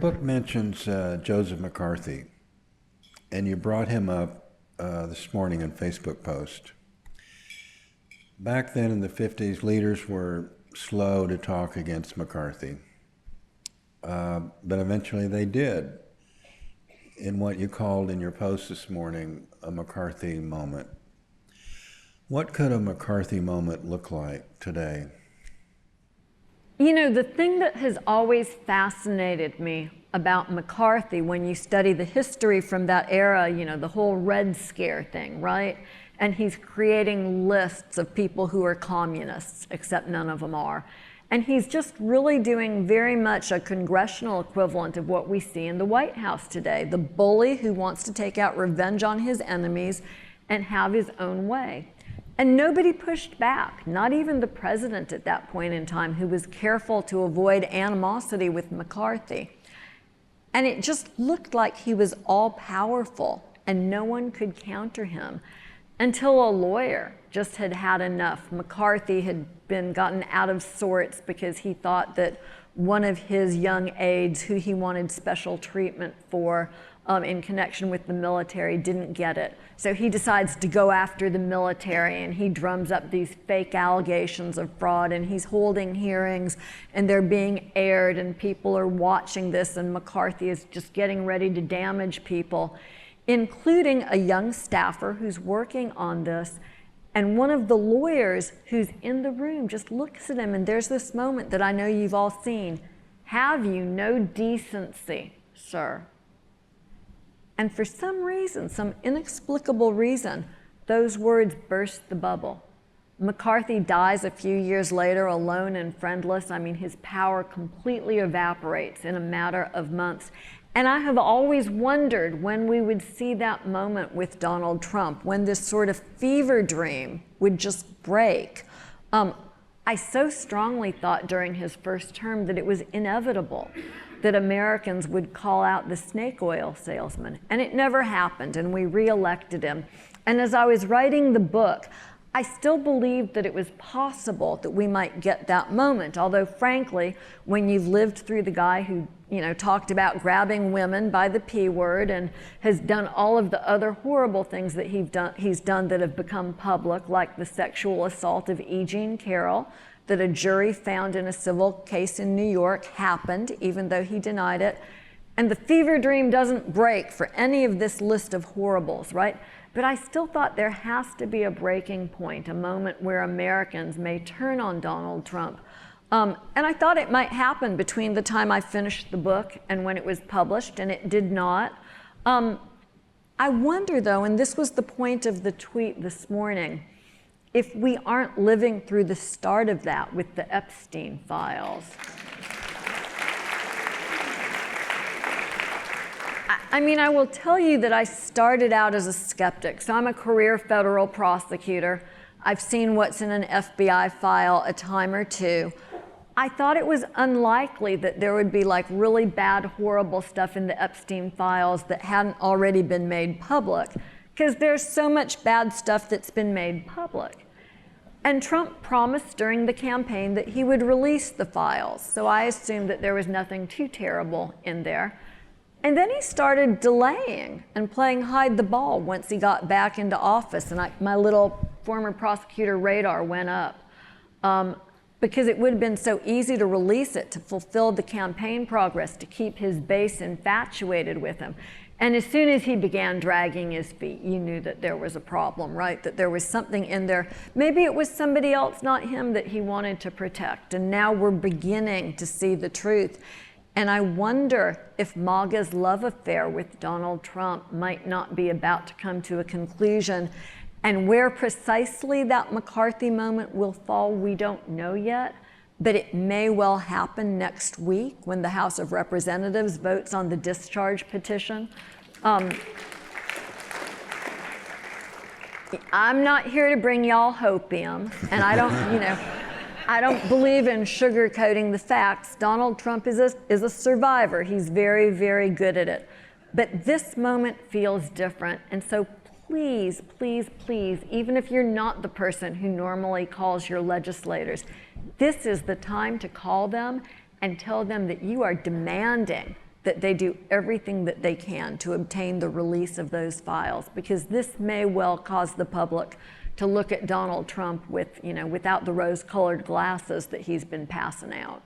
book mentions Joseph McCarthy, and you brought him up this morning in Facebook post. Back then in the 50s, leaders were slow to talk against McCarthy, but eventually they did, in what you called in your post this morning a McCarthy moment. What could a McCarthy moment look like today? You know, the thing that has always fascinated me about McCarthy, when you study the history from that era, you know, the whole Red Scare thing, right? And he's creating lists of people who are communists, except none of them are. And he's just really doing very much a congressional equivalent of what we see in the White House today. The bully who wants to take out revenge on his enemies and have his own way. And nobody pushed back, not even the president at that point in time, who was careful to avoid animosity with McCarthy. And it just looked like he was all powerful and no one could counter him until a lawyer just had had enough. McCarthy had been gotten out of sorts because he thought that one of his young aides, who he wanted special treatment for in connection with the military, didn't get it. So he decides to go after the military, and he drums up these fake allegations of fraud, and he's holding hearings, and they're being aired, and people are watching this, and McCarthy is just getting ready to damage people, including a young staffer who's working on this. And one of the lawyers who's in the room just looks at him, and there's this moment that I know you've all seen. Have you no decency, sir? And for some reason, some inexplicable reason, those words burst the bubble. McCarthy dies a few years later, alone and friendless. I mean, his power completely evaporates in a matter of months. And I have always wondered when we would see that moment with Donald Trump, when this sort of fever dream would just break. I so strongly thought during his first term that it was inevitable that Americans would call out the snake oil salesman. And it never happened, and we re-elected him. And as I was writing the book, I still believed that it was possible that we might get that moment. Although, frankly, when you've lived through the guy who, you know, talked about grabbing women by the P word and has done all of the other horrible things that he's done that have become public, like the sexual assault of E. Jean Carroll, that a jury found in a civil case in New York happened, even though he denied it. And the fever dream doesn't break for any of this list of horribles, right? But I still thought there has to be a breaking point, a moment where Americans may turn on Donald Trump. And I thought it might happen between the time I finished the book and when it was published, and it did not. I wonder, though, and this was the point of the tweet this morning, if we aren't living through the start of that with the Epstein files. I mean, I will tell you that I started out as a skeptic. So I'm a career federal prosecutor. I've seen what's in an FBI file a time or two. I thought it was unlikely that there would be like really bad, horrible stuff in the Epstein files that hadn't already been made public, because there's so much bad stuff that's been made public. And Trump promised during the campaign that he would release the files, so I assumed that there was nothing too terrible in there. And then he started delaying and playing hide the ball once he got back into office, and my little former prosecutor radar went up. Because it would have been so easy to release it, to fulfill the campaign progress, to keep his base infatuated with him. And as soon as he began dragging his feet, you knew that there was a problem, right? That there was something in there. Maybe it was somebody else, not him, that he wanted to protect. And now we're beginning to see the truth. And I wonder if MAGA's love affair with Donald Trump might not be about to come to a conclusion. And where precisely that McCarthy moment will fall, we don't know yet. But it may well happen next week when the House of Representatives votes on the discharge petition. I'm not here to bring y'all hopium, and I don't, I don't believe in sugarcoating the facts. Donald Trump is a survivor. He's very, very good at it. But this moment feels different, and so please, please, please, even if you're not the person who normally calls your legislators, this is the time to call them and tell them that you are demanding that they do everything that they can to obtain the release of those files, because this may well cause the public to look at Donald Trump with, without the rose-colored glasses that he's been passing out.